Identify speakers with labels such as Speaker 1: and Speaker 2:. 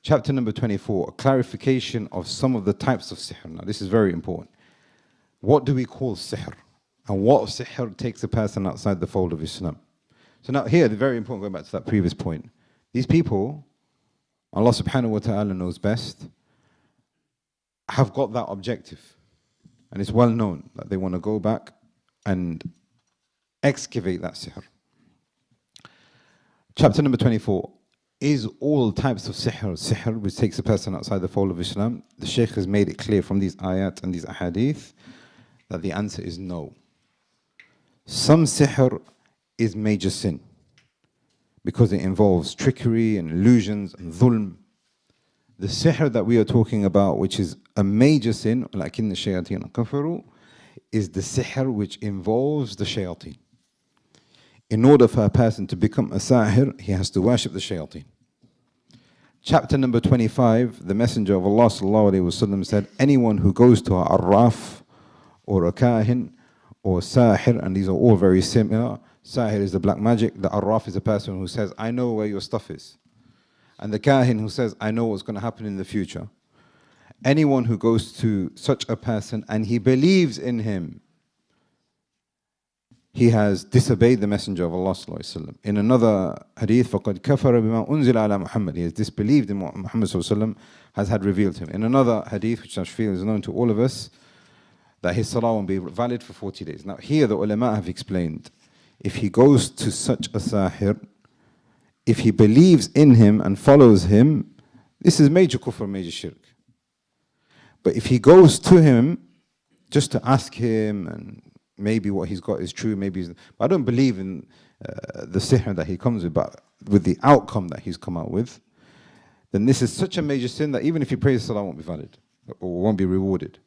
Speaker 1: Chapter number 24, a clarification of some of the types of sihr. Now this is very important. What do we call sihr? And what sihr takes a person outside the fold of Islam? So now here, very important, going back to that previous point. These people, Allah subhanahu wa ta'ala knows best, have got that objective. And it's well known that they want to go back and excavate that sihr. Chapter number 24. Is all types of sihr which takes a person outside the fold of Islam? The Shaykh has made it clear from these ayat and these ahadith that the answer is no. Some sihr is major sin because it involves trickery and illusions and dhulm. The sihr that we are talking about, which is a major sin, لكن الشياطين كفروا, is the sihr which involves the shayateen. In order for a person to become a sahir, he has to worship the shayateen. Chapter number 25, the Messenger of Allah sallallahu alaihi wasallam said, anyone who goes to a arraf or a kahin or sahir, and these are all very similar. Sahir is the black magic. The arraf is a person who says, I know where your stuff is. And the kahin who says, I know what's going to happen in the future. Anyone who goes to such a person and he believes in him, he has disobeyed the Messenger of Allah sallallahu alaihi wasallam. In another hadith, فَقَدْ كَفَرَ بِمَا أُنزِلَ عَلَى مُحَمَّدٍ. He has disbelieved in what Muhammad sallallahu alaihi wasallam has had revealed to him. In another hadith, which I feel is known to all of us, that his salah won't be valid for 40 days. Now here the ulama have explained, if he goes to such a sahir, if he believes in him and follows him, this is major kufr, major shirk. But if he goes to him just to ask him and maybe what he's got is true, maybe but I don't believe in the sihr that he comes with, but with the outcome that he's come out with, then this is such a major sin that even if he prays, salah won't be valid or won't be rewarded.